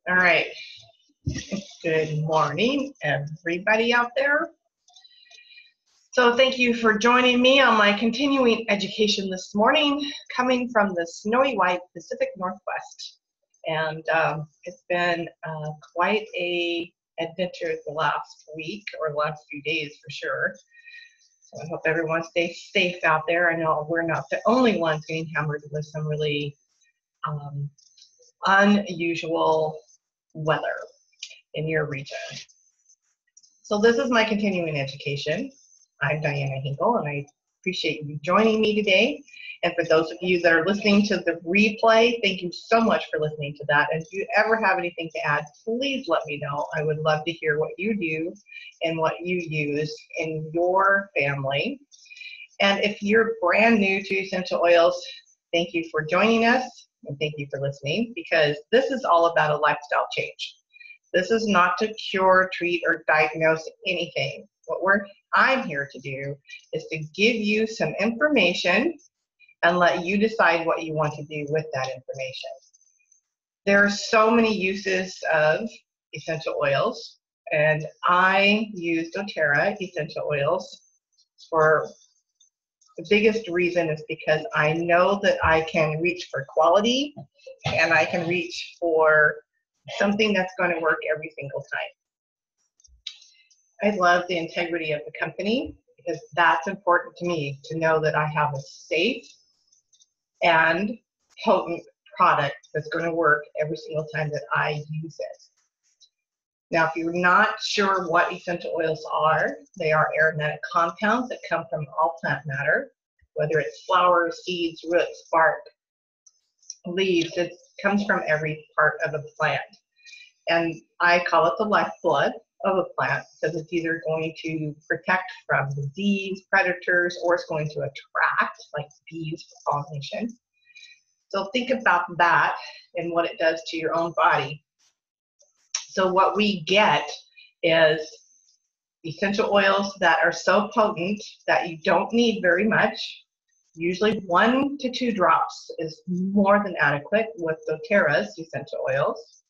All right. Good morning, everybody out there. So thank you for joining me on my continuing education this morning, coming from the snowy white Pacific Northwest. And it's been quite a adventure the last week or last few days for sure. So I hope everyone stays safe out there. I know we're not the only ones getting hammered with some really unusual weather in your region. So this is my continuing education. I'm Diana Hinkle, and I appreciate you joining me today. And for those of you that are listening to the replay, thank you so much for listening to that. And if you ever have anything to add, please let me know. I would love to hear what you do and what you use in your family. And if you're brand new to essential oils, thank you for joining us, and thank you for listening, because this is all about a lifestyle change. This is not to cure, treat, or diagnose anything. What I'm here to do is to give you some information and let you decide what you want to do with that information. There are so many uses of essential oils, and I use doTERRA essential oils for the biggest reason is because I know that I can reach for quality and I can reach for something that's going to work every single time. I love the integrity of the company because that's important to me, to know that I have a safe and potent product that's going to work every single time that I use it. Now, if you're not sure what essential oils are, they are aromatic compounds that come from all plant matter, whether it's flowers, seeds, roots, bark, leaves. It comes from every part of a plant. And I call it the lifeblood of a plant because it's either going to protect from disease, predators, or it's going to attract, like bees for pollination. So think about that and what it does to your own body. So what we get is essential oils that are so potent that you don't need very much. Usually 1 to 2 drops is more than adequate with doTERRA's essential oils.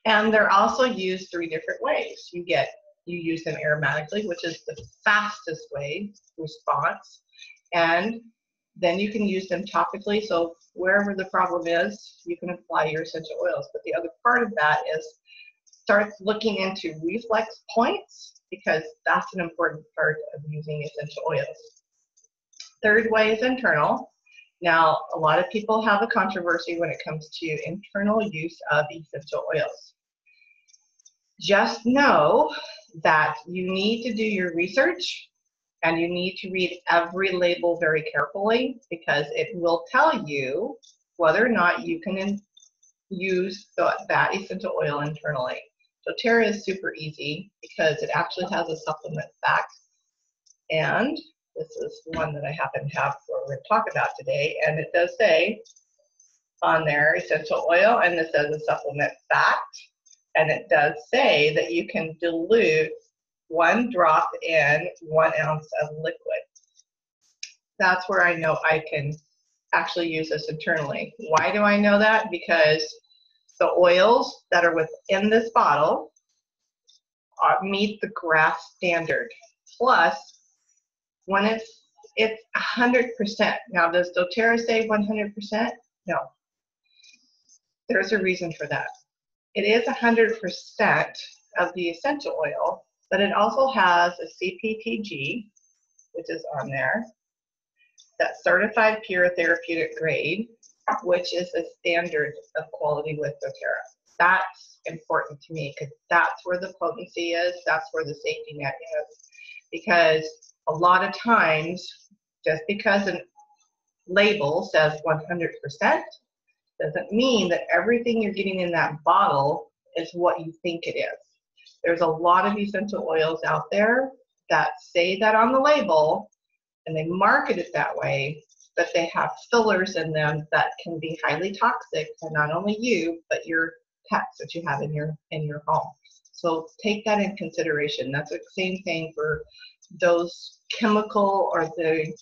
And they're also used 3 different ways. You use them aromatically, which is the fastest way response. And then you can use them topically. So wherever the problem is, you can apply your essential oils. But the other part of that is start looking into reflex points, because that's an important part of using essential oils. Third way is internal. Now, a lot of people have a controversy when it comes to internal use of essential oils. Just know that you need to do your research and you need to read every label very carefully, because it will tell you whether or not you can use that essential oil internally. doTERRA is super easy because it actually has a supplement back, and this is one that I happen to have what we're going to talk about today, and it does say on there essential oil, and it says a supplement fact, and it does say that you can dilute 1 drop in 1 ounce of liquid. That's where I know I can actually use this internally. Why do I know that? Because the oils that are within this bottle meet the GRAS standard. Plus, when it's 100%. Now, does doTERRA say 100%? No. There's a reason for that. It is 100% of the essential oil, but it also has a CPTG, which is on there, that's certified pure therapeutic grade, which is a standard of quality with doTERRA. That's important to me because that's where the potency is, that's where the safety net is. Because a lot of times, just because a label says 100%, doesn't mean that everything you're getting in that bottle is what you think it is. There's a lot of essential oils out there that say that on the label, and they market it that way, but they have fillers in them that can be highly toxic to not only you, but your pets that you have in your home. So take that in consideration. That's the same thing for those chemical or the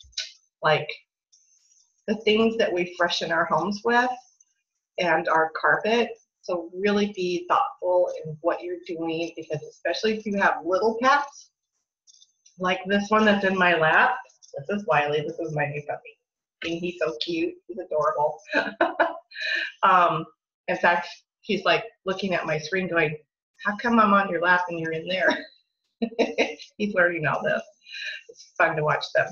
things that we freshen our homes with. and our carpet. So really be thoughtful in what you're doing, because especially if you have little pets, like this one that's in my lap. This is Wiley. This is my new puppy. And he's so cute. He's adorable. In fact, he's like looking at my screen going, how come I'm on your lap and you're in there? He's learning all this. It's fun to watch them.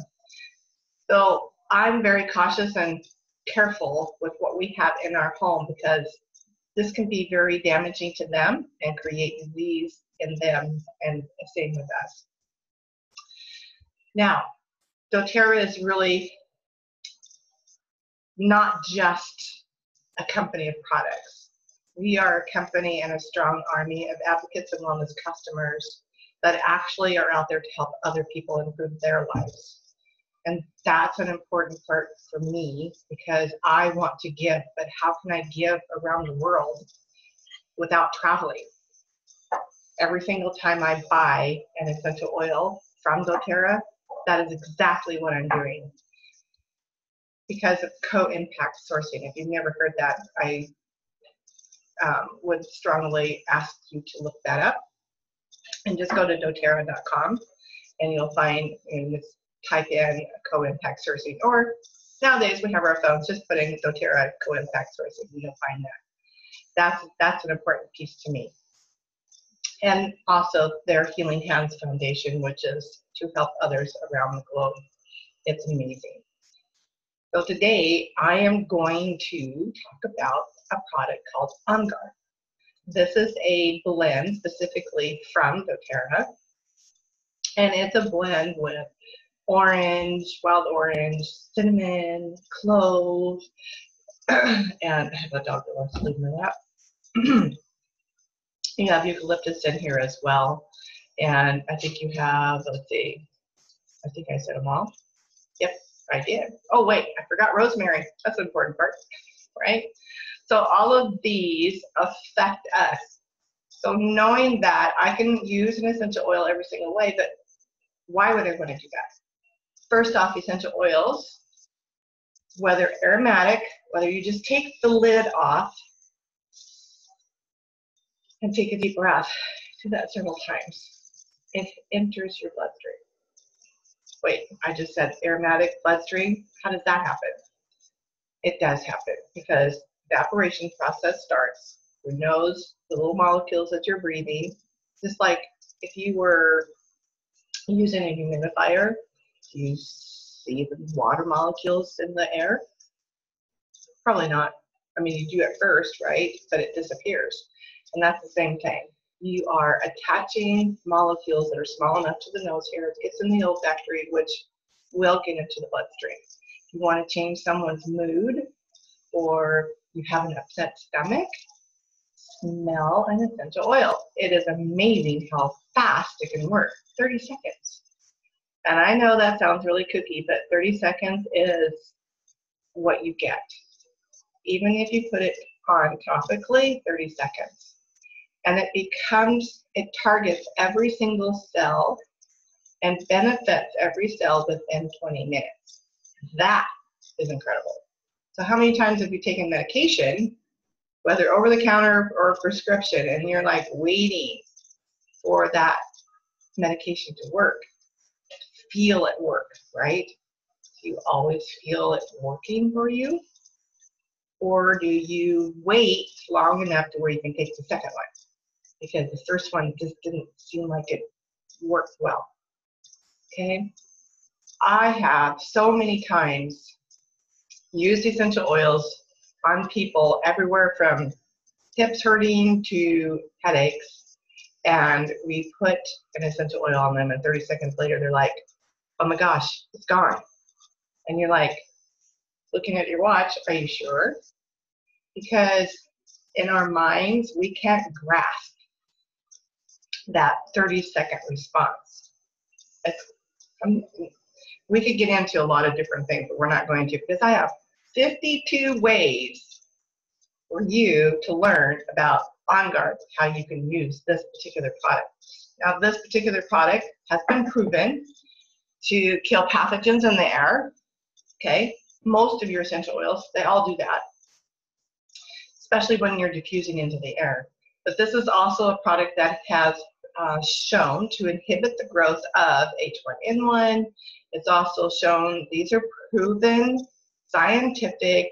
So I'm very cautious and careful with what we have in our home, because this can be very damaging to them and create disease in them, and the same with us. Now, doTERRA is really not just a company of products. We are a company and a strong army of advocates and wellness customers that actually are out there to help other people improve their lives. And that's an important part for me, because I want to give, but how can I give around the world without traveling? Every single time I buy an essential oil from doTERRA, that is exactly what I'm doing, because of co-impact sourcing. If you've never heard that, I would strongly ask you to look that up, and just go to doterra.com and you'll find, and just type in co-impact sourcing, or nowadays we have our phones, just put in doTERRA co-impact sourcing and you'll find that. That's an important piece to me. And also their Healing Hands Foundation, which is to help others around the globe. It's amazing. So today I am going to talk about a product called On Guard. This is a blend specifically from doTERRA, and it's a blend with orange, wild orange, cinnamon, clove, and I have a dog that wants to leave my lap. You have eucalyptus in here as well, and I think you have, let's see, I think I said them all. Yep, I did. Oh wait, I forgot rosemary. That's an important part, right? So all of these affect us. So knowing that, I can use an essential oil every single way, but why would I want to do that? First off, essential oils, whether aromatic, whether you just take the lid off and take a deep breath, do that several times. It enters your bloodstream. Wait, I just said aromatic bloodstream. How does that happen? It does happen because the evaporation process starts. Your nose, the little molecules that you're breathing, just like if you were using a humidifier, you see the water molecules in the air? Probably not. I mean, you do at first, right? But it disappears. And that's the same thing. You are attaching molecules that are small enough to the nose hairs. It's in the olfactory, which will get into the bloodstream. If you want to change someone's mood, or you have an upset stomach, smell an essential oil. It is amazing how fast it can work. 30 seconds. And I know that sounds really kooky, but 30 seconds is what you get. Even if you put it on topically, 30 seconds. And it targets every single cell and benefits every cell within 20 minutes. That is incredible. So how many times have you taken medication, whether over the counter or prescription, and you're like waiting for that medication to work? Feel it work, right? Do you always feel it working for you? Or do you wait long enough to where you can take the second one? Because the first one just didn't seem like it worked well. Okay? I have so many times used essential oils on people everywhere from hips hurting to headaches, and we put an essential oil on them, and 30 seconds later they're like, oh my gosh, it's gone. And you're like, looking at your watch, are you sure? Because in our minds, we can't grasp that 30-second response. We could get into a lot of different things, but we're not going to, because I have 52 ways for you to learn about On Guard, how you can use this particular product. Now, this particular product has been proven to kill pathogens in the air. Okay, most of your essential oils, they all do that. especially when you're diffusing into the air. But this is also a product that has shown to inhibit the growth of H1N1. It's also shown, these are proven scientific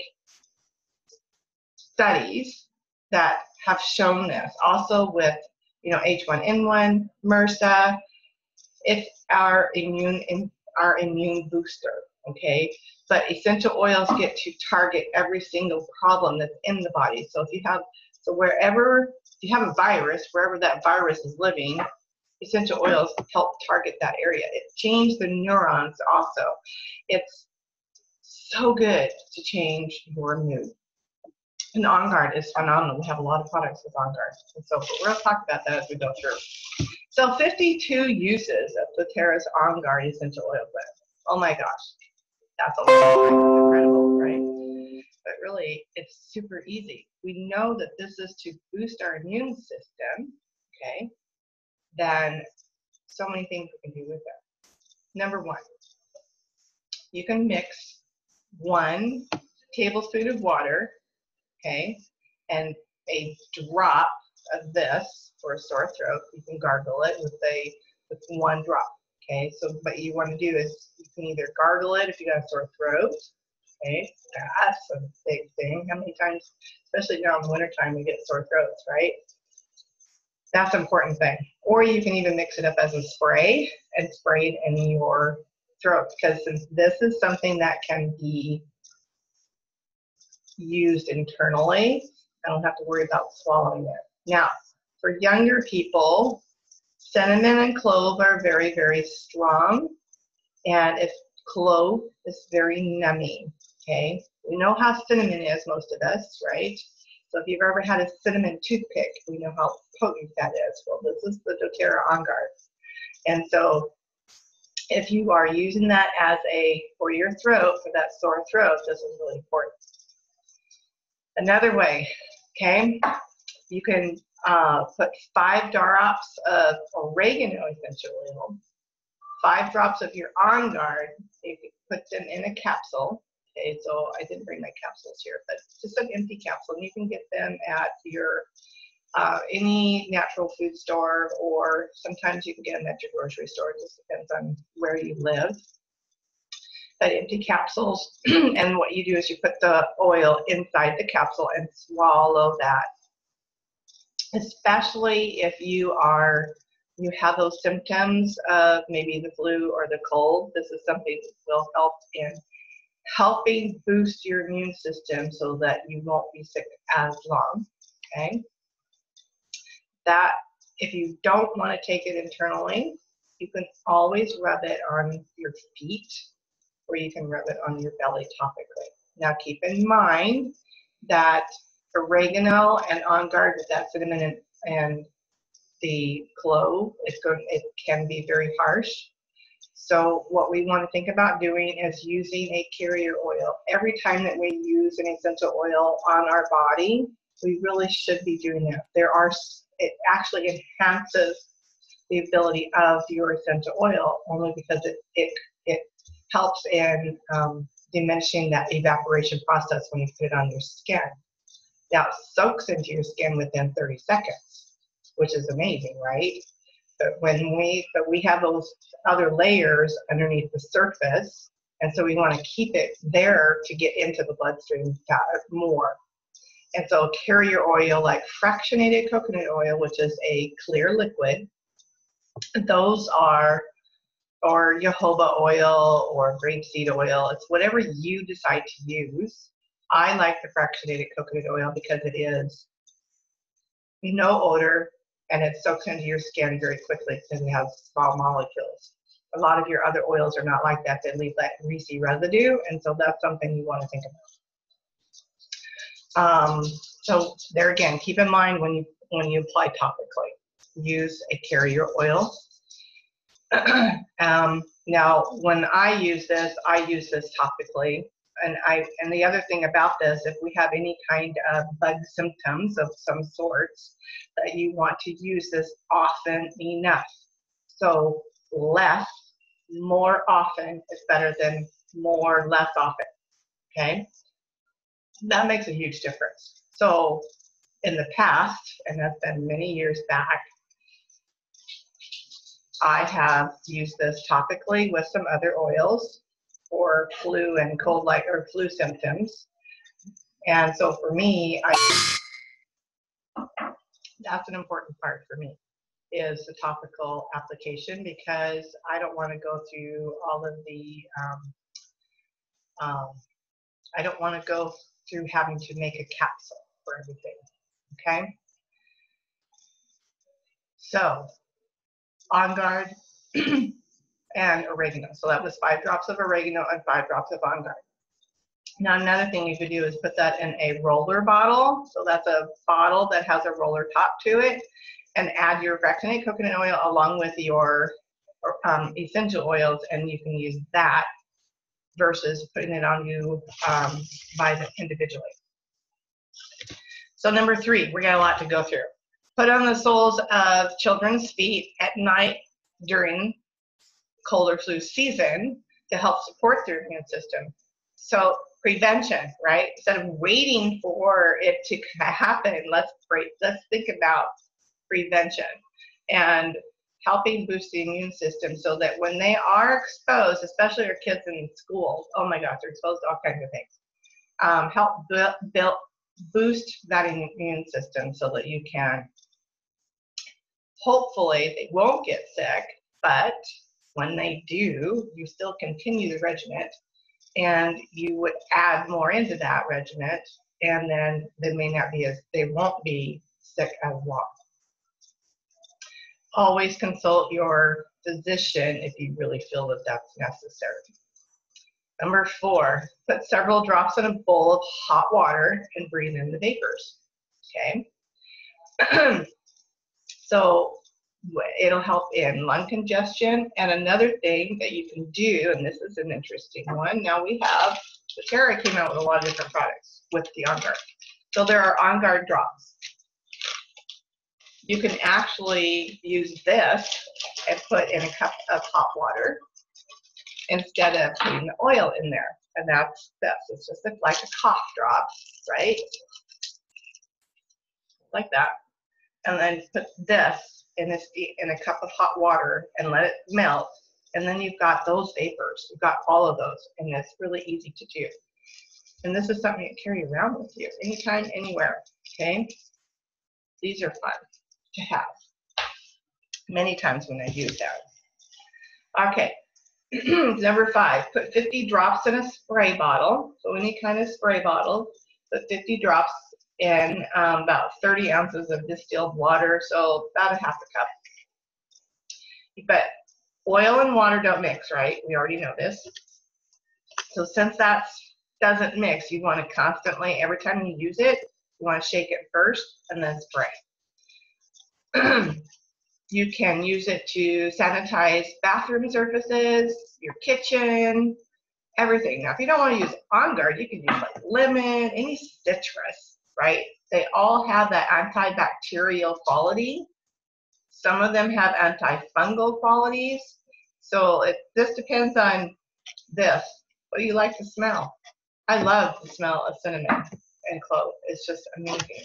studies that have shown this. Also with, you know, H1N1, MRSA, it's our immune booster, okay? But essential oils get to target every single problem that's in the body. So if you have, if you have a virus, wherever that virus is living, essential oils help target that area. It changes the neurons also. It's so good to change your mood. And On Guard is phenomenal. We have a lot of products with On Guard. And so we're going to talk about that as we go through. So 52 uses of doTERRA's On Guard essential oil blend. Oh my gosh, that's a lot. Incredible, right? But really, it's super easy. We know that this is to boost our immune system, okay? Then so many things we can do with it. Number one, you can mix 1 tablespoon of water, okay, and a drop of this for a sore throat. You can gargle it with 1 drop, okay? So what you want to do is you can either gargle it if you got a sore throat, okay? That's a big thing. How many times, especially now in the wintertime, we get sore throats, right? That's an important thing. Or you can even mix it up as a spray and spray it in your throat, because since this is something that can be used internally, I don't have to worry about swallowing it. Now, for younger people, cinnamon and clove are very, very strong. And if clove is very numbing, okay? We know how cinnamon is, most of us, right? So if you've ever had a cinnamon toothpick, we know how potent that is. Well, this is the doTERRA On Guard. And so if you are using that as for your throat, for that sore throat, this is really important. Another way, okay, you can put 5 drops of oregano essential oil, 5 drops of your On Guard. You can put them in a capsule. Okay, so I didn't bring my capsules here, but just an empty capsule, and you can get them at your any natural food store, or sometimes you can get them at your grocery store. It just depends on where you live. But empty capsules, and what you do is you put the oil inside the capsule and swallow that. Especially if you have those symptoms of maybe the flu or the cold, this is something that will help in helping boost your immune system so that you won't be sick as long, okay? That, if you don't want to take it internally, you can always rub it on your feet, or you can rub it on your belly topically. Now keep in mind that oregano and On Guard with that cinnamon and the clove, it can be very harsh. So what we want to think about doing is using a carrier oil. Every time that we use an essential oil on our body, we really should be doing that. It actually enhances the ability of your essential oil, only because it helps in diminishing that evaporation process when you put it on your skin. Now it soaks into your skin within 30 seconds, which is amazing, right? But we have those other layers underneath the surface, and so we want to keep it there to get into the bloodstream more. And so carrier oil like fractionated coconut oil, which is a clear liquid, those are, or jojoba oil or grapeseed oil, it's whatever you decide to use. I like the fractionated coconut oil because it is no odor, and it soaks into your skin very quickly because it has small molecules. A lot of your other oils are not like that. They leave that greasy residue, and so that's something you want to think about. So there again, keep in mind when you apply topically, use a carrier oil. Now, when I use this topically. And the other thing about this, if we have any kind of bug symptoms of some sorts, that you want to use this often enough. So less, more often is better than more, less often, okay? That makes a huge difference. So in the past, and that's been many years back, I have used this topically with some other oils for flu and cold like or flu symptoms. And so for me, that's an important part for me, is the topical application, because I don't want to go through all of the I don't want to go through having to make a capsule for everything. Okay, so On Guard and oregano. So that was 5 drops of oregano and 5 drops of On Guard. Now another thing you could do is put that in a roller bottle. So that's a bottle that has a roller top to it, and add your fractionated coconut oil along with your essential oils, and you can use that versus putting it on you individually. So number 3, we got a lot to go through. Put on the soles of children's feet at night during cold or flu season to help support their immune system. So prevention, right? Instead of waiting for it to happen, let's think about prevention and helping boost the immune system so that when they are exposed, especially our kids in school, oh my gosh, they're exposed to all kinds of things. Help boost that immune system so that you can, hopefully, they won't get sick, but when they do, you still continue the regimen, and you would add more into that regimen, and then they won't be sick as long. Always consult your physician if you really feel that that's necessary. Number 4, put several drops in a bowl of hot water and breathe in the vapors. Okay. So it'll help in lung congestion. And another thing that you can do, and this is an interesting one, now we have, Terra came out with a lot of different products with the On Guard. So there are On Guard drops. You can actually use this and put in a cup of hot water instead of putting the oil in there. And that's this. It's just like a cough drop, right? Like that. And then put this in a cup of hot water and let it melt. And then you've got those vapors. You've got all of those. And it's really easy to do. And this is something you carry around with you anytime, anywhere. Okay? These are fun to have. Many times when I use that. Okay. Number 5, put 50 drops in a spray bottle. So any kind of spray bottle, put 50 drops in about 30 ounces of distilled water, so about a half a cup. But oil and water don't mix, right? We already know this. So since that doesn't mix, you want to constantly, every time you use it, you want to shake it first and then spray. You can use it to sanitize bathroom surfaces, your kitchen, everything. Now, if you don't want to use On Guard, you can use like lemon, any citrus, right? They all have that antibacterial quality. Some of them have antifungal qualities. So this depends on this. What do you like to smell? I love the smell of cinnamon and clove. It's just amazing.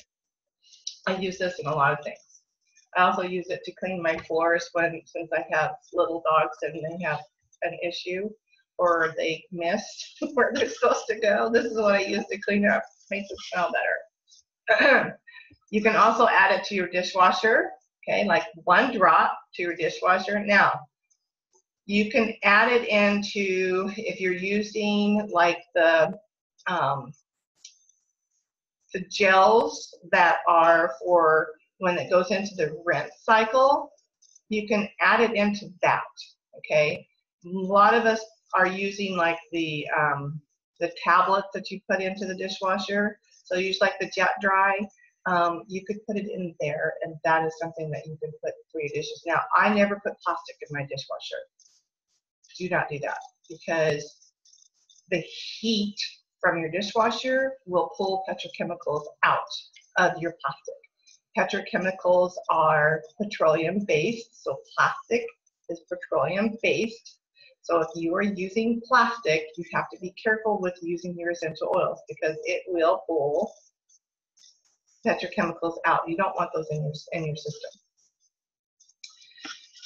I use this in a lot of things. I also use it to clean my floors since I have little dogs and they have an issue or they miss where they're supposed to go. This is what I use to clean up. Makes it smell better. You can also add it to your dishwasher, okay, like 1 drop to your dishwasher. Now, you can add it into, if you're using like the gels that are for when it goes into the rinse cycle, you can add it into that, okay? A lot of us are using like the tablets that you put into the dishwasher. So use like the jet dry. You could put it in there, and that is something that you can put for your dishes. Now, I never put plastic in my dishwasher. Do not do that, because the heat from your dishwasher will pull petrochemicals out of your plastic. Petrochemicals are petroleum-based, so plastic is petroleum-based. So if you are using plastic, you have to be careful with using your essential oils, because it will pull petrochemicals out. You don't want those in your system.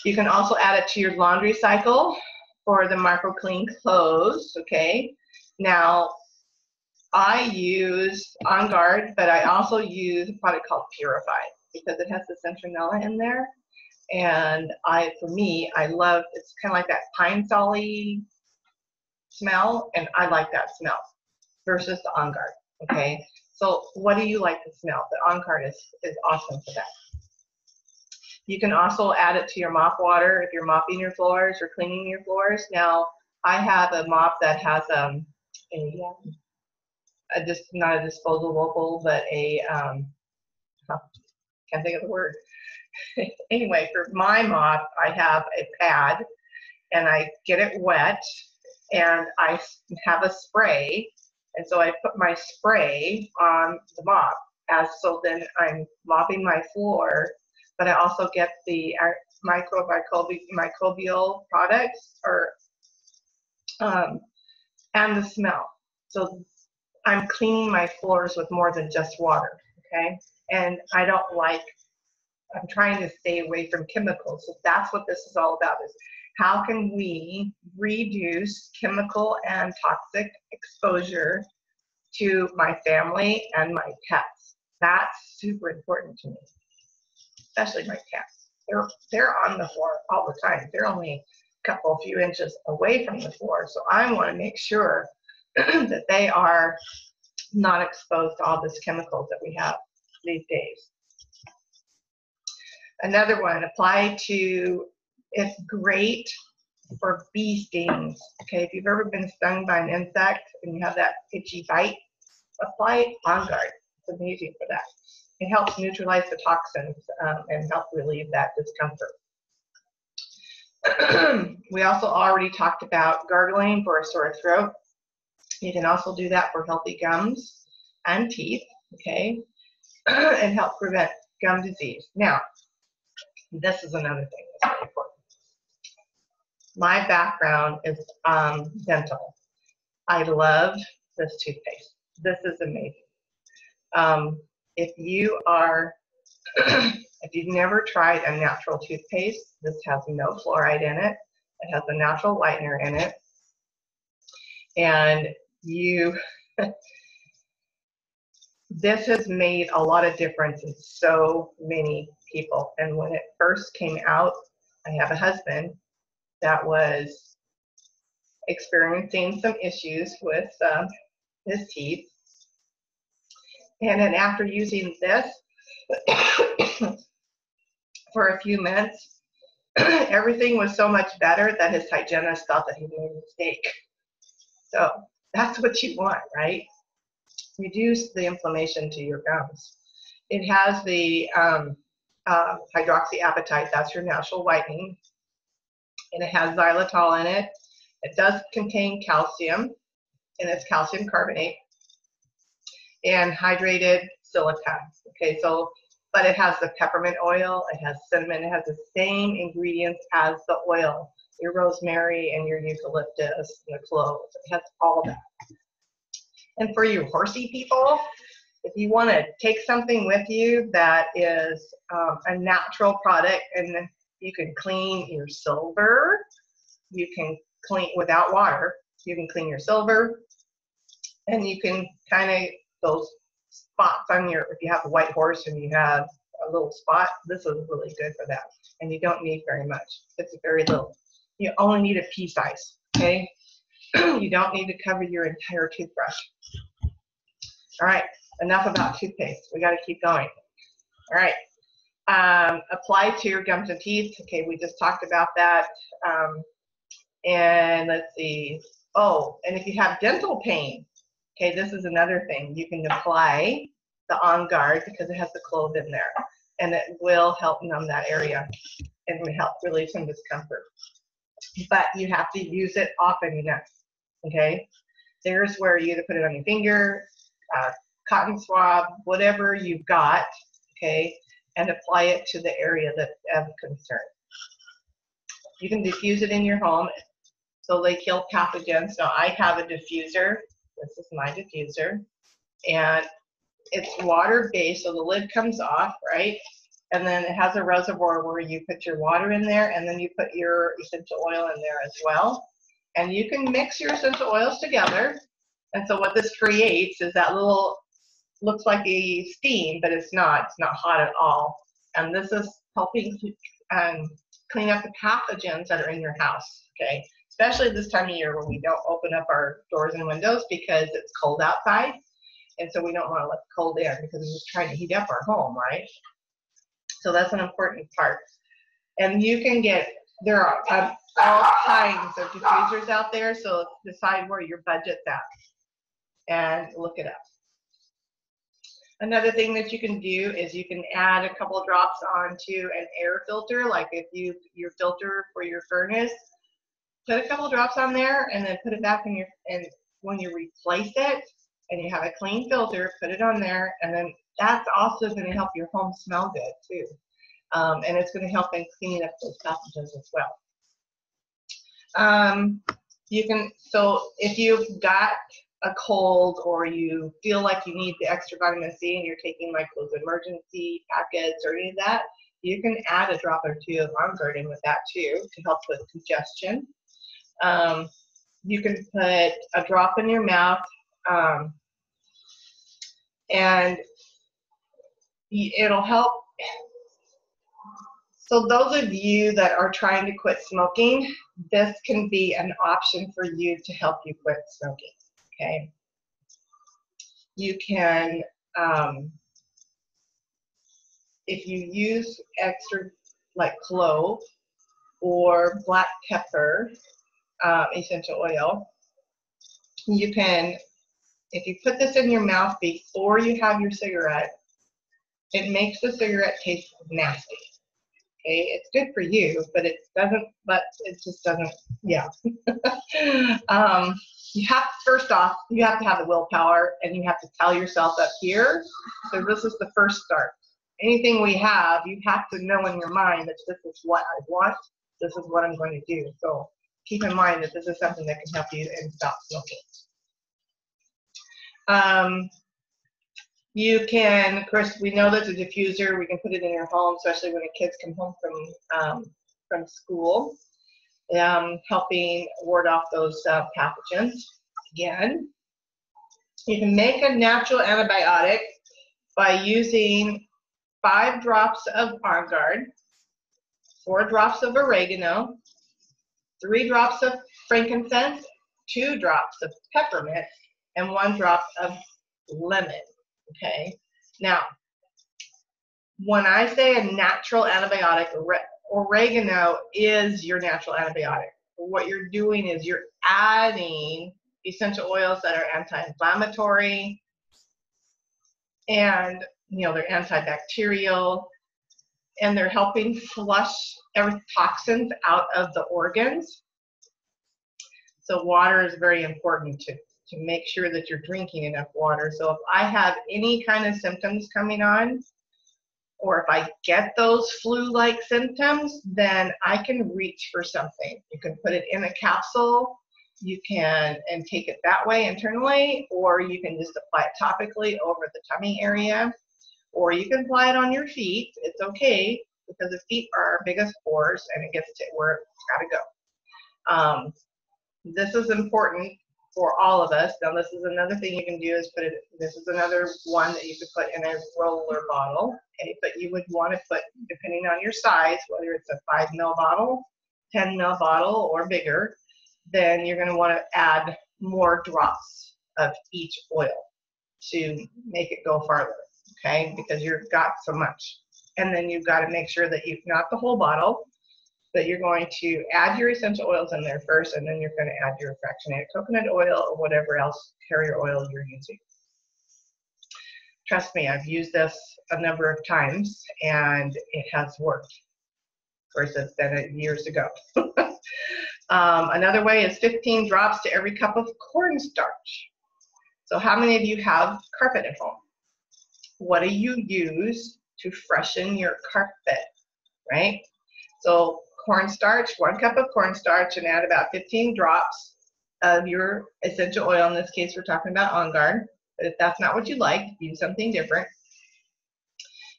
You can also add it to your laundry cycle for the micro clean clothes, okay? Now, I use On Guard, but I also use a product called Purify because it has the citronella in there. And for me, I love, it's kind of like that pine sol-y smell, and I like that smell versus the On Guard, okay? So what do you like to smell? The On Guard is awesome for that. You can also add it to your mop water if you're mopping your floors or cleaning your floors. Now, I have a mop that has just not a disposable, but can't think of the word. Anyway, for my mop, I have a pad, and I get it wet, and I have a spray, and so I put my spray on the mop, so then I'm mopping my floor, but I also get the microbial products and the smell. So I'm cleaning my floors with more than just water, okay? And I'm trying to stay away from chemicals. So that's what this is all about, is how can we reduce chemical and toxic exposure to my family and my pets. That's super important to me, especially my cats. They're on the floor all the time. They're only a few inches away from the floor. So I want to make sure that they are not exposed to all these chemicals that we have these days. Another one, it's great for bee stings. Okay, if you've ever been stung by an insect and you have that itchy bite, apply On Guard. It's amazing for that. It helps neutralize the toxins and help relieve that discomfort. We also already talked about gargling for a sore throat. You can also do that for healthy gums and teeth, okay, and help prevent gum disease. Now, this is another thing that's really important. My background is dental. I love this toothpaste. This is amazing. If you've never tried a natural toothpaste, this has no fluoride in it. It has a natural whitener in it. And this has made a lot of difference in so many people. And when it first came out, I have a husband that was experiencing some issues with his teeth. And then after using this for a few minutes, everything was so much better that his hygienist thought that he made a mistake. So that's what you want, right? Reduce the inflammation to your gums. It has the hydroxyapatite, that's your natural whitening, and it has xylitol in it. It does contain calcium, and it's calcium carbonate and hydrated silica. Okay, so, but it has the peppermint oil, it has cinnamon, it has the same ingredients as the oil, your rosemary and your eucalyptus and the cloves. It has all that. And for you horsey people, if you want to take something with you that is a natural product, and you can clean your silver, you can clean without water, you can clean your silver, and you can kind of, those spots on if you have a white horse and you have a little spot, this is really good for that. And you don't need very much. It's very little. You only need a pea size, okay? You don't need to cover your entire toothbrush. All right, enough about toothpaste. We got to keep going. All right, apply to your gums and teeth. Okay, we just talked about that. And let's see. Oh, and if you have dental pain, okay, this is another thing. You can apply the On Guard because it has the clove in there, and it will help numb that area and help relieve some discomfort. But you have to use it often enough, okay? There's where you either put it on your finger, cotton swab, whatever you've got, okay, and apply it to the area that's of concern. You can diffuse it in your home, so they kill pathogens. So I have a diffuser. This is my diffuser, and it's water-based, so the lid comes off, right? And then it has a reservoir where you put your water in there, and then you put your essential oil in there as well. And you can mix your essential oils together. And so what this creates is that little, looks like a steam, but it's not hot at all. And this is helping to clean up the pathogens that are in your house, okay? Especially this time of year when we don't open up our doors and windows because it's cold outside. And so we don't want to let the cold in because we're just trying to heat up our home, right? So that's an important part. And you can get, there are all kinds of diffusers out there, so decide where your budget's at and look it up. Another thing that you can do is you can add a couple of drops onto an air filter, like if your filter for your furnace, put a couple of drops on there and then put it back in your, and when you replace it and you have a clean filter, put it on there, and then that's also going to help your home smell good too. And it's going to help in cleaning up those pathogens as well. You can, so if you've got a cold or you feel like you need the extra vitamin C and you're taking like those emergency packets or any of that, you can add a drop or two of On Guard in with that too to help with congestion. You can put a drop in your mouth and it'll help. So those of you that are trying to quit smoking, this can be an option for you to help you quit smoking, okay? You can, if you use extra like clove or black pepper essential oil, you can, if you put this in your mouth before you have your cigarette, it makes the cigarette taste nasty. Okay, it's good for you, but it doesn't, but it just doesn't, yeah. You have, first off, you have to have the willpower and you have to tell yourself up here, so this is the first start. Anything we have, you have to know in your mind that this is what I want, this is what I'm going to do. So keep in mind that this is something that can help you and stop smoking. You can, of course, we know that the diffuser, we can put it in your home, especially when the kids come home from school, helping ward off those pathogens. Again, you can make a natural antibiotic by using 5 drops of On Guard, 4 drops of oregano, 3 drops of frankincense, 2 drops of peppermint, and 1 drop of lemon. Okay, now, when I say a natural antibiotic, oregano is your natural antibiotic. What you're doing is you're adding essential oils that are anti-inflammatory and, you know, they're antibacterial and they're helping flush toxins out of the organs. So water is very important to make sure that you're drinking enough water. So if I have any kind of symptoms coming on, or if I get those flu-like symptoms, then I can reach for something. You can put it in a capsule, you can, and take it that way internally, or you can just apply it topically over the tummy area, or you can apply it on your feet. It's okay, because the feet are our biggest pores and it gets to where it's gotta go. This is important for all of us. Now this is another thing you can do is put it, this is another one that you could put in a roller bottle, okay? But you would want to put, depending on your size, whether it's a 5 ml bottle, 10 ml bottle, or bigger, then you're going to want to add more drops of each oil to make it go farther, okay? Because you've got so much. And then you've got to make sure that you've not the whole bottle, that you're going to add your essential oils in there first, and then you're going to add your fractionated coconut oil or whatever else carrier oil you're using. Trust me, I've used this a number of times and it has worked. Of course, it's been years ago. Another way is 15 drops to every cup of cornstarch. So how many of you have carpet at home? What do you use to freshen your carpet, right? So cornstarch, 1 cup of cornstarch, and add about 15 drops of your essential oil. In this case, we're talking about On Guard. But if that's not what you like, use something different.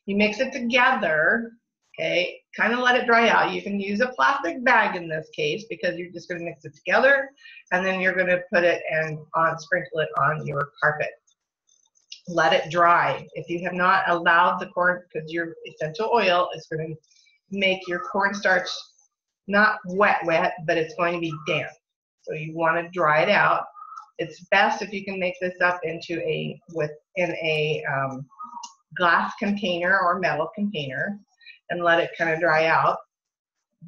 You mix it together, okay? Kind of let it dry out. You can use a plastic bag in this case because you're just going to mix it together, and then you're going to put it and sprinkle it on your carpet. Let it dry. If you have not allowed the corn, because your essential oil is going to make your cornstarch not wet, but it's going to be damp. So you want to dry it out. It's best if you can make this up into within a glass container or metal container and let it kind of dry out.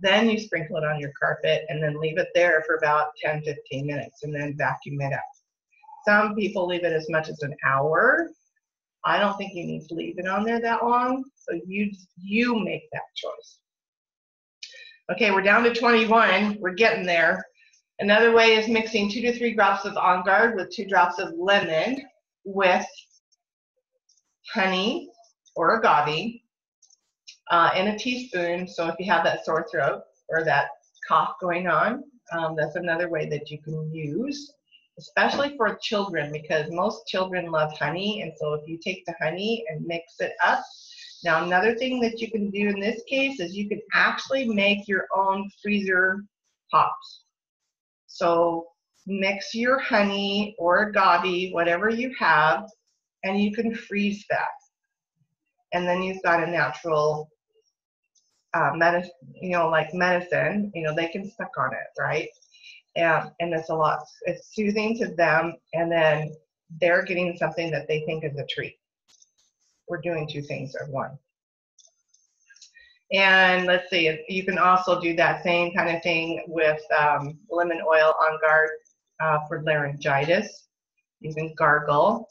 Then you sprinkle it on your carpet and then leave it there for about 10-15 minutes and then vacuum it up. Some people leave it as much as an hour. I don't think you need to leave it on there that long, so you make that choice. Okay, we're down to 21. We're getting there. Another way is mixing 2 to 3 drops of On Guard with 2 drops of lemon with honey or agave in a teaspoon. So if you have that sore throat or that cough going on, that's another way that you can use, especially for children, because most children love honey. And so if you take the honey and mix it up. Now, another thing that you can do in this case is you can actually make your own freezer pops. So mix your honey or agave, whatever you have, and you can freeze that. And then you've got a natural medicine, like medicine, they can suck on it, right? And it's soothing to them, and then they're getting something that they think is a treat. We're doing 2 things at one. And let's see, you can also do that same kind of thing with lemon oil On Guard for laryngitis. You can gargle.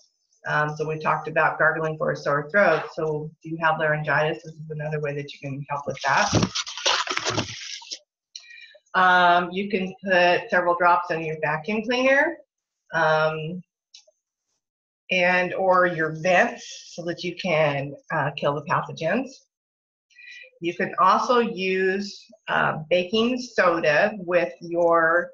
So we talked about gargling for a sore throat. So if you have laryngitis, this is another way that you can help with that. You can put several drops in your vacuum cleaner and or your vents so that you can kill the pathogens. You can also use baking soda with your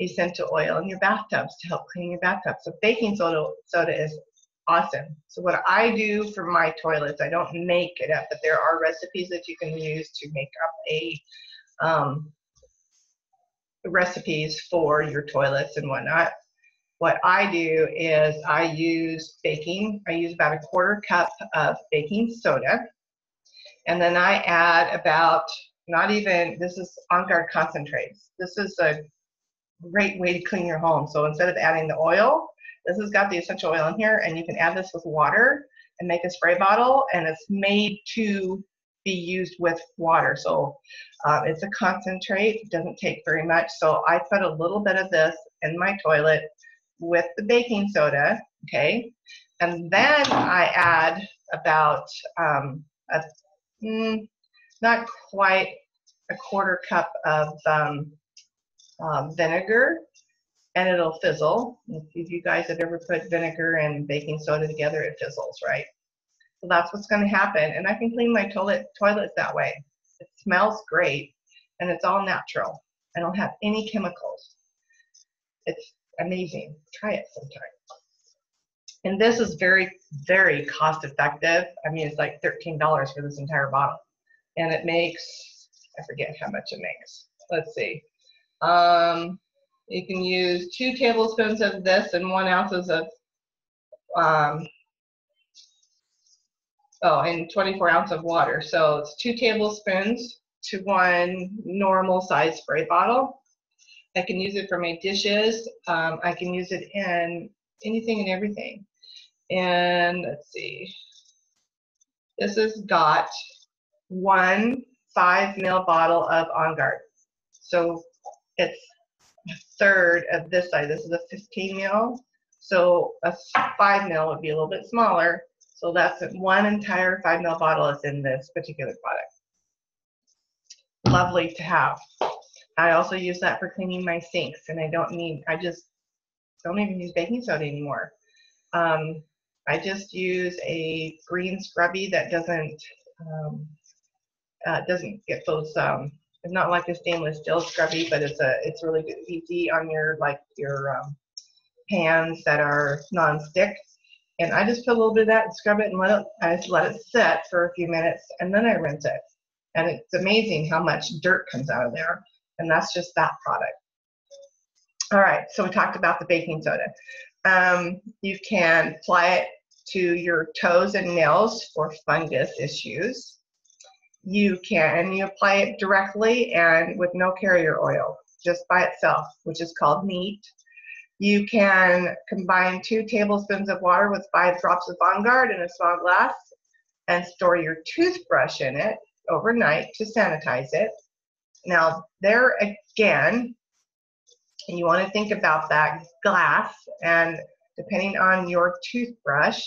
essential oil in your bathtubs to help clean your bathtub. So baking soda is awesome. So what I do for my toilets, I don't make it up, but there are recipes that you can use to make up recipes for your toilets and whatnot. What I do is I use about 1/4 cup of baking soda. And then I add about, this is On Guard concentrates. This is a great way to clean your home. So instead of adding the oil, this has got the essential oil in here, and you can add this with water and make a spray bottle, and it's made to be used with water. So it's a concentrate, it doesn't take very much. So I put a little bit of this in my toilet with the baking soda, okay? And then I add about not quite a 1/4 cup of vinegar, and it'll fizzle. If you guys have ever put vinegar and baking soda together, it fizzles, right? So that's what's going to happen. And I can clean my toilets that way. It smells great, and it's all natural. I don't have any chemicals. It's amazing. Try it sometime. And this is very, very cost effective. I mean, it's like $13 for this entire bottle. And it makes, I forget how much it makes. Let's see. You can use 2 tablespoons of this and 1 ounce of, and 24 ounces of water. So it's 2 tablespoons to 1 normal size spray bottle. I can use it for my dishes. I can use it in anything and everything. And let's see. This has got 1 5 ml bottle of On Guard. So it's 1/3 of this size. This is a 15 ml. So a 5 ml would be a little bit smaller. So that's 1 entire 5 ml bottle is in this particular product. Lovely to have. I also use that for cleaning my sinks, and I just don't even use baking soda anymore. I just use a green scrubby that doesn't get those. It's not like a stainless steel scrubby, but it's really good, easy on your pans that are non-stick. And I just put a little bit of that and scrub it and I just let it sit for a few minutes, and then I rinse it. And it's amazing how much dirt comes out of there. And that's just that product. All right, so we talked about the baking soda. You can apply it to your toes and nails for fungus issues. You apply it directly and with no carrier oil, just by itself, which is called neat. You can combine 2 tablespoons of water with 5 drops of On Guard in a small glass and store your toothbrush in it overnight to sanitize it. Now, there again, you want to think about that glass, and depending on your toothbrush,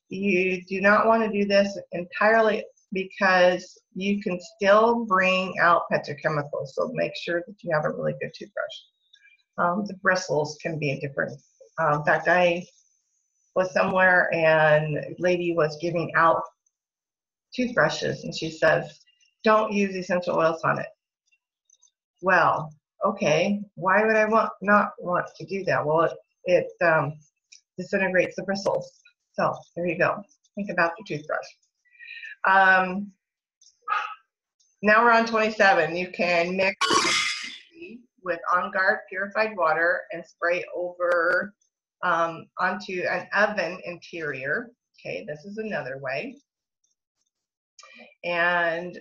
you do not want to do this entirely because you can still bring out petrochemicals. So make sure that you have a really good toothbrush. The bristles can be different. In fact, I was somewhere and a lady was giving out toothbrushes, and she says, don't use essential oils on it. Well, okay, why would I not want to do that? Well, it disintegrates the bristles. So there you go. Think about your toothbrush. Now we're on 27. You can mix with On Guard purified water and spray over onto an oven interior. Okay, this is another way. And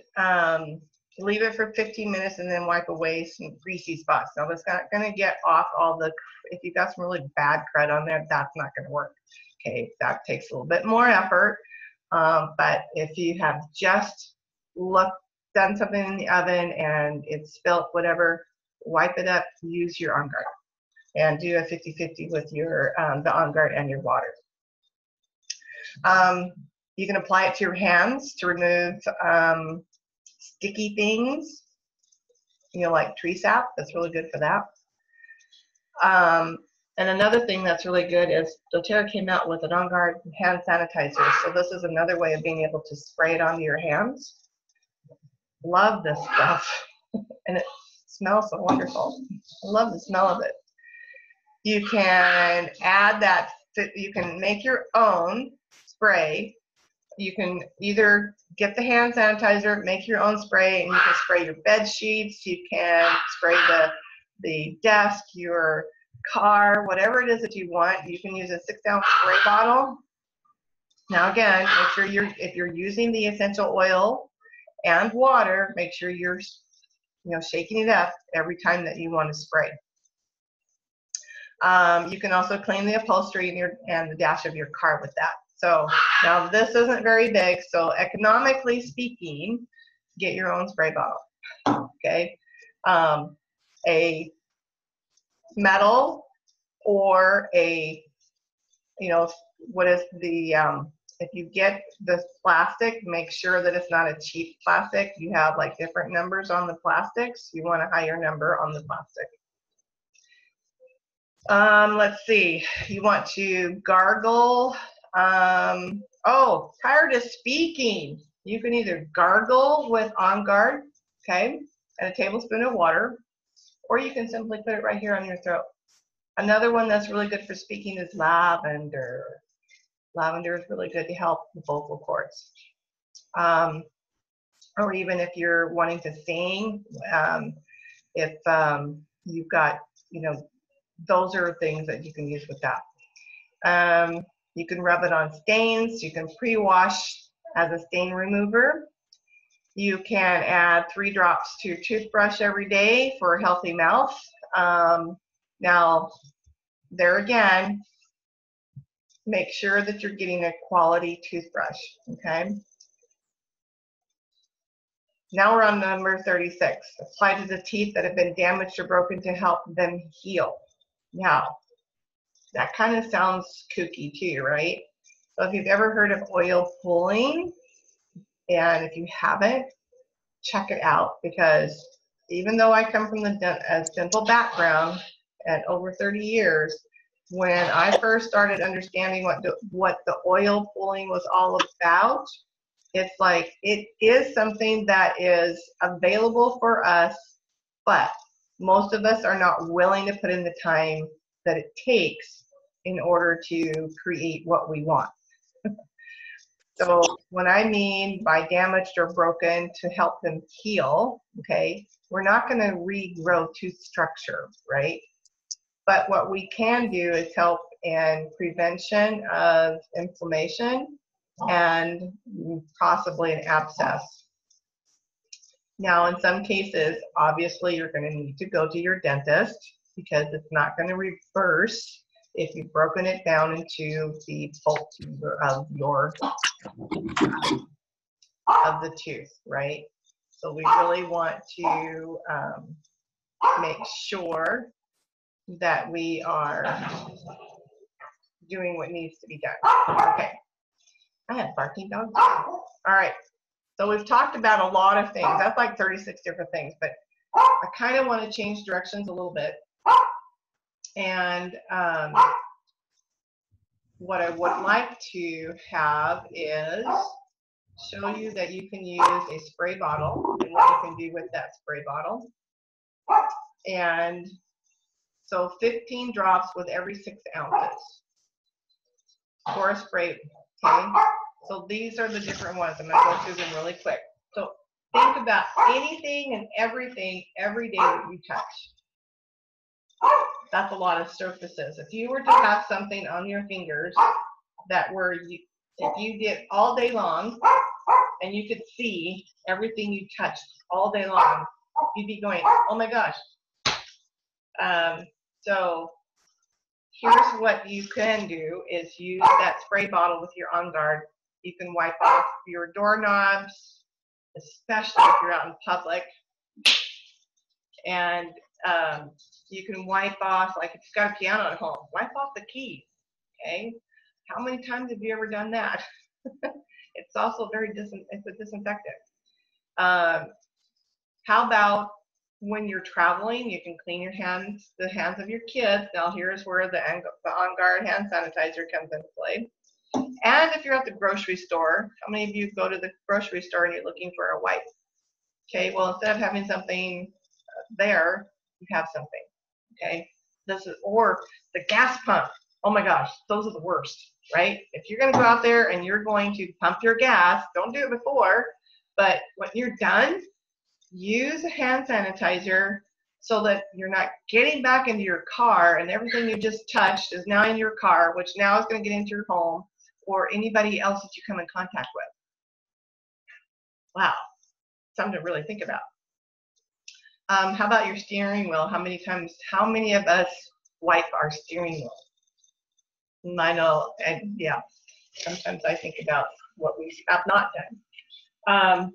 leave it for 15 minutes and then wipe away some greasy spots. Now that's not going to get off all the, if you got some really bad crud on there, that's not going to work. Okay, that takes a little bit more effort. But if you have just done something in the oven and it's spilt, whatever, wipe it up, use your On Guard. And do a 50-50 with your the On Guard and your water. You can apply it to your hands to remove sticky things, like tree sap. That's really good for that. And another thing that's really good is doTERRA came out with an On Guard hand sanitizer. So this is another way of being able to spray it onto your hands. Love this stuff. And it smells so wonderful. I love the smell of it. You can add that, you can make your own spray. You can either get the hand sanitizer, make your own spray, and you can spray your bed sheets, you can spray the desk, your car, whatever it is that you want. You can use a 6-ounce spray bottle. Now again, make sure if you're using the essential oil and water, make sure you're shaking it up every time that you want to spray. You can also clean the upholstery and the dash of your car with that. So now this isn't very big, so economically speaking, get your own spray bottle, okay? A metal or what is the, if you get this plastic, make sure that it's not a cheap plastic. You have like different numbers on the plastics. You want a higher number on the plastic. Let's see, you want to gargle. Prior to speaking, you can either gargle with On Guard, okay, and a tablespoon of water, or you can simply put it right here on your throat. Another one that's really good for speaking is lavender. Lavender is really good to help the vocal cords. Or even if you're wanting to sing, if you've got, those are things that you can use with that. You can rub it on stains. You can pre-wash as a stain remover. You can add 3 drops to your toothbrush every day for a healthy mouth. Now, there again, make sure that you're getting a quality toothbrush, okay? Now we're on number 36. Apply to the teeth that have been damaged or broken to help them heal. Now, that kind of sounds kooky too, right? So if you've ever heard of oil pulling, and if you haven't, check it out, because even though I come from a dental background at over 30 years, when I first started understanding what the oil pulling was all about, it's like it is something that is available for us, but most of us are not willing to put in the time that it takes in order to create what we want. So what I mean by damaged or broken, to help them heal, okay, we're not going to regrow tooth structure, right? But what we can do is help in prevention of inflammation and possibly an abscess. Now, in some cases, obviously, you're going to need to go to your dentist because it's not going to reverse if you've broken it down into the pulp of your of the tooth, right? So we really want to make sure that we are doing what needs to be done. Okay, I have barking dogs. All right, so we've talked about a lot of things. That's like 36 different things, but I kind of want to change directions a little bit. And what I would like to have is show you that you can use a spray bottle and what you can do with that spray bottle. And so 15 drops with every 6 ounces for a spray, okay? So these are the different ones. I'm going to go through them really quick. So think about anything and everything every day that you touch. That's a lot of surfaces. If you were to have something on your fingers that were, if you did all day long and you could see everything you touched all day long, you'd be going, oh my gosh. So here's what you can do is use that spray bottle with your On Guard. You can wipe off your doorknobs, especially if you're out in public. And you can wipe off, like if you've got a piano at home, wipe off the keys, okay? How many times have you ever done that? It's also it's a disinfectant. How about when you're traveling, you can clean your hands, the hands of your kids. Now here's where the On Guard hand sanitizer comes into play. And if you're at the grocery store, how many of you go to the grocery store and you're looking for a wipe? Okay, well, instead of having something there, you have something, okay? Or the gas pump. Oh my gosh, those are the worst, right? If you're gonna go out there and you're going to pump your gas, don't do it before, but when you're done, use a hand sanitizer so that you're not getting back into your car and everything you just touched is now in your car, which now is gonna get into your home or anybody else that you come in contact with. Wow, something to really think about. How about your steering wheel? How many of us wipe our steering wheel? I know, and yeah, sometimes I think about what we have not done.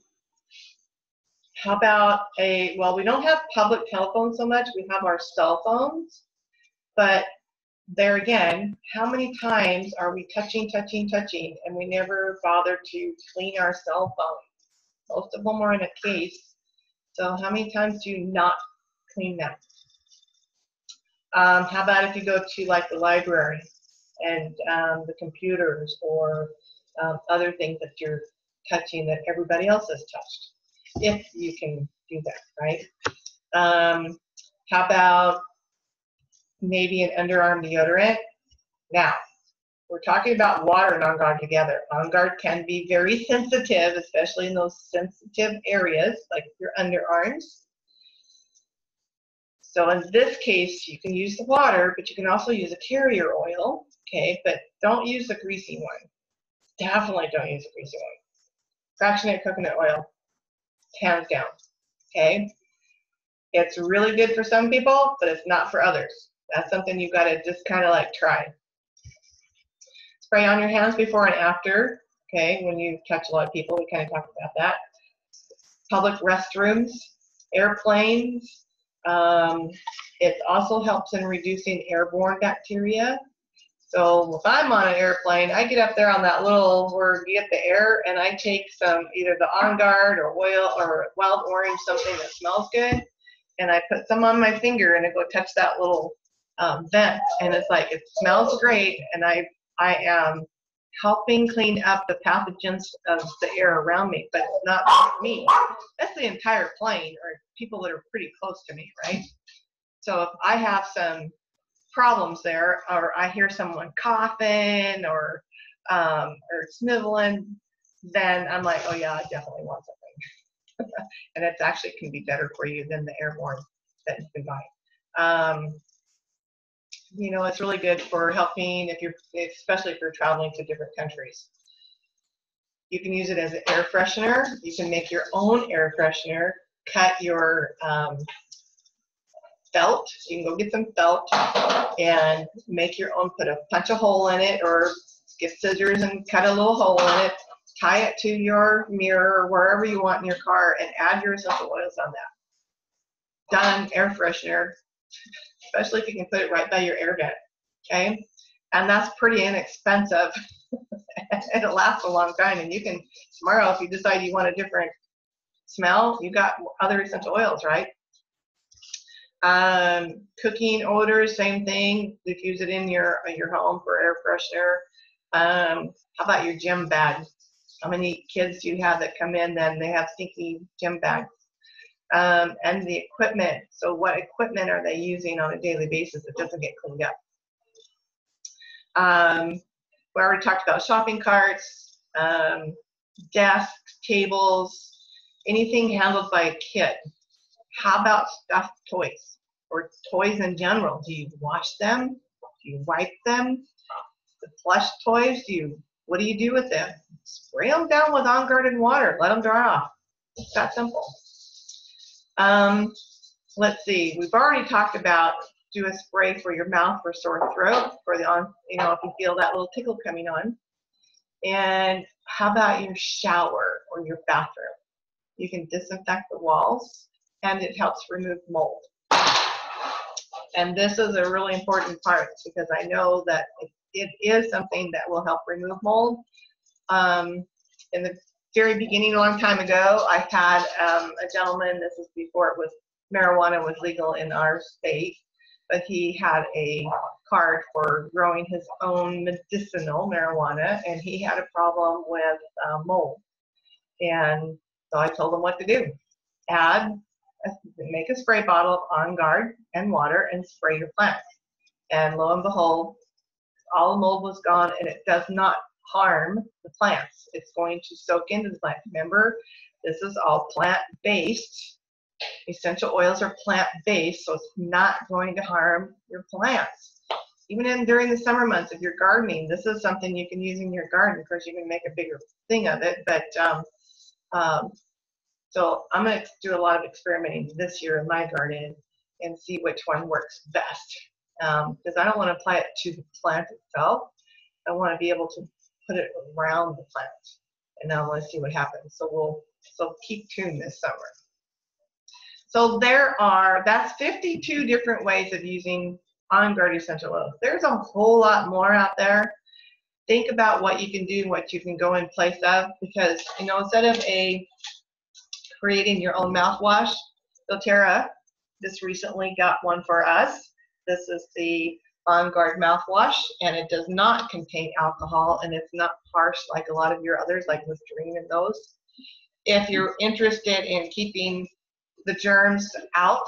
How about well, we don't have public telephones so much, we have our cell phones, but there again, how many times are we touching, and we never bother to clean our cell phones? Most of them are in a case. So how many times do you not clean them? How about if you go to like the library and the computers or other things that you're touching that everybody else has touched, if you can do that, right? How about maybe an underarm deodorant? Now, we're talking about water and On Guard together. On Guard can be very sensitive, especially in those sensitive areas, like your underarms. So in this case, you can use the water, but you can also use a carrier oil, okay? But don't use the greasy one. Definitely don't use the greasy one. Fractionated coconut oil, hands down, okay? It's really good for some people, but it's not for others. That's something you've got to just kind of like try. Spray on your hands before and after, okay? When you touch a lot of people, we kind of talked about that. Public restrooms, airplanes. It also helps in reducing airborne bacteria. So if I'm on an airplane, I get up there on that little where you get the air, and I take some either the On Guard or oil or wild orange, something that smells good, and I put some on my finger and I go touch that little vent, and it's like it smells great, and I am helping clean up the pathogens of the air around me, but not me. That's the entire plane or people that are pretty close to me, right? So if I have some problems there, or I hear someone coughing or sniveling, then I'm like, oh yeah, I definitely want something. And it actually can be better for you than the airborne that you can buy. You know, it's really good for helping especially if you're traveling to different countries. You can use it as an air freshener. You can make your own air freshener. Cut your felt. You can go get some felt and make your own. Punch a hole in it, or get scissors and cut a little hole in it. Tie it to your mirror or wherever you want in your car, and add your essential oils on that. Done. Air freshener. Especially if you can put it right by your air vent. Okay, and that's pretty inexpensive. It'll last a long time, and you can tomorrow, if you decide you want a different smell, you got other essential oils, right? Cooking odors, same thing. Diffuse it in your home for air freshener. How about your gym bag? How many kids do you have that come in then they have stinky gym bags? And the equipment. So what equipment are they using on a daily basis that doesn't get cleaned up? We already talked about shopping carts, desks, tables, anything handled by a kid. How about stuffed toys or toys in general? Do you wash them? Do you wipe them? The plush toys, what do you do with them? Spray them down with unguarded water. Let them dry off. It's that simple. Let's see. We've already talked about do a spray for your mouth for sore throat, for if you feel that little tickle coming on. And how about your shower or your bathroom? You can disinfect the walls, and it helps remove mold. And this is a really important part because I know that it is something that will help remove mold. In the very beginning, a long time ago, I had a gentleman, this is before marijuana was legal in our state, but he had a card for growing his own medicinal marijuana, and he had a problem with mold. And so I told him what to do. Make a spray bottle of On Guard and water and spray your plants. And lo and behold, all the mold was gone, and it does not harm the plants. It's going to soak into the plant. Remember, this is all plant-based. Essential oils are plant-based, so it's not going to harm your plants. Even during the summer months, if you're gardening, this is something you can use in your garden. Of course, you can make a bigger thing of it, but so I'm going to do a lot of experimenting this year in my garden and see which one works best. Because I don't want to apply it to the plant itself. I want to be able to put it around the plant, and now I want to see what happens. So keep tuned this summer. So that's 52 different ways of using On Guard essential oils. There's a whole lot more out there. Think about what you can do, what you can go in place of, because instead of creating your own mouthwash, doTERRA just recently got one for us. This is the On Guard mouthwash, and it does not contain alcohol, and it's not harsh like a lot of your others, like Listerine and those. If you're interested in keeping the germs out,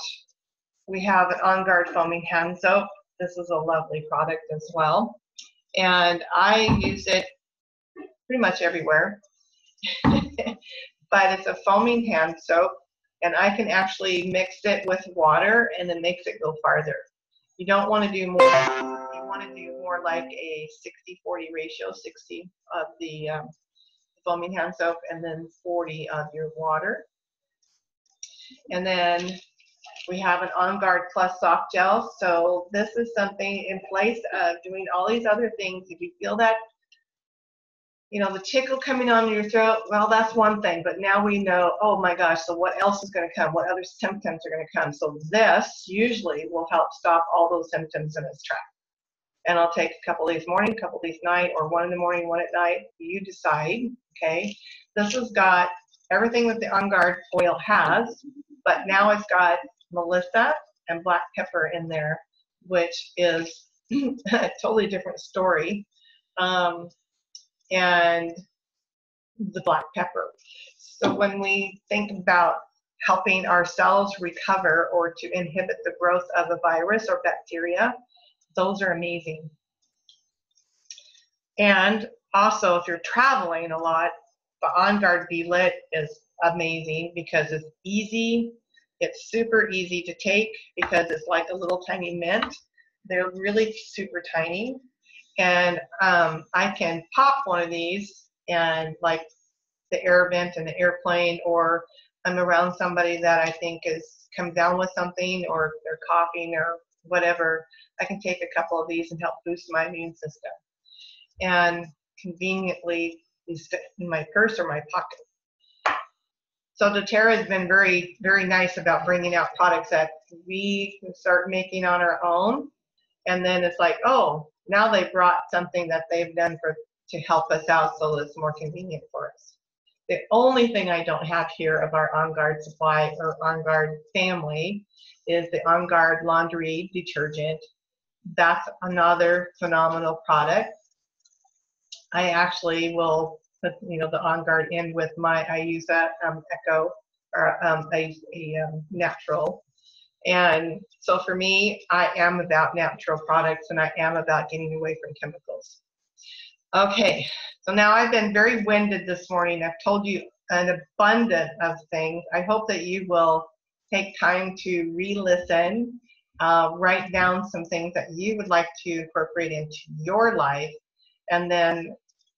we have an On Guard foaming hand soap. This is a lovely product as well, and I use it pretty much everywhere. But it's a foaming hand soap, and I can actually mix it with water, and it makes it go farther. You don't want to do more. You want to do more like a 60-40 ratio, 60 of the foaming hand soap and then 40 of your water. And then we have an On Guard Plus soft gel. So this is something in place of doing all these other things. If you feel that, the tickle coming on your throat, well, that's one thing. But now we know, oh my gosh, so what else is going to come? What other symptoms are going to come? So this usually will help stop all those symptoms in its track. And I'll take a couple days morning, a couple days night, or one in the morning, one at night. You decide, okay? This has got everything that the On Guard oil has, but now it's got Melissa and black pepper in there, which is a totally different story. And the black pepper. So when we think about helping our cells recover or to inhibit the growth of a virus or bacteria, Those are amazing. And also, if you're traveling a lot, the On Guard Be Lit is amazing because it's easy. It's super easy to take because it's like a little tiny mint. They're really super tiny. And I can pop one of these and like the air vent in the airplane, or I'm around somebody that I think is come down with something, or they're coughing or whatever, I can take a couple of these and help boost my immune system. And conveniently, these fit in my purse or my pocket. So doTERRA has been very, very nice about bringing out products that we can start making on our own. And then it's like, oh, now they brought something that they've done to help us out, so it's more convenient for us. The only thing I don't have here of our On Guard supply or On Guard family is the On Guard laundry detergent. That's another phenomenal product. I actually will put, the On Guard in with I use that Echo, or a natural. And so for me, I am about natural products, and I am about getting away from chemicals. Okay, so now I've been very winded this morning. I've told you an abundance of things. I hope that you will take time to re-listen, write down some things that you would like to incorporate into your life, and then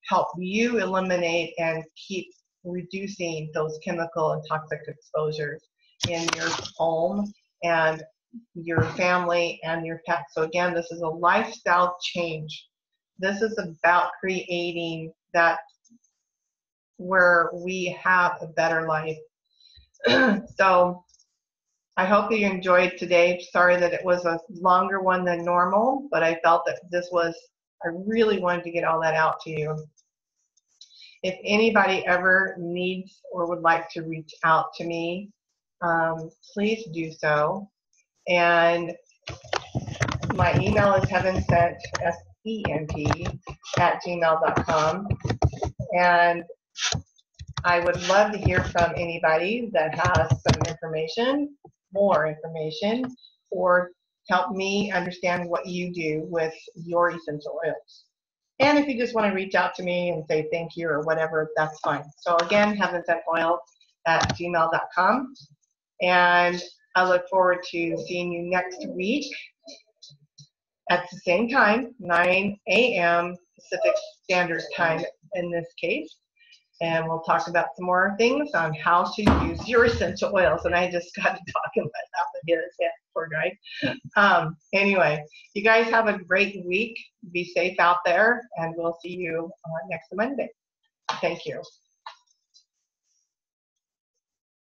help you eliminate and keep reducing those chemical and toxic exposures in your home and your family and your pets. So again, this is a lifestyle change. This is about creating that where we have a better life. So I hope that you enjoyed today. Sorry that it was a longer one than normal, but I felt that I really wanted to get all that out to you. If anybody ever needs or would like to reach out to me, please do so. And my email is heavensent, SENT, @gmail.com. And I would love to hear from anybody that has some information, more information, or help me understand what you do with your essential oils. And if you just want to reach out to me and say thank you or whatever, that's fine. So again, heavenscentoil@gmail.com. And I look forward to seeing you next week at the same time, 9 a.m. Pacific Standard Time in this case. And we'll talk about some more things on how to use your essential oils. And I just got to talking myself and get his head, poor guy. Anyway, you guys have a great week. Be safe out there, and we'll see you next Monday. Thank you.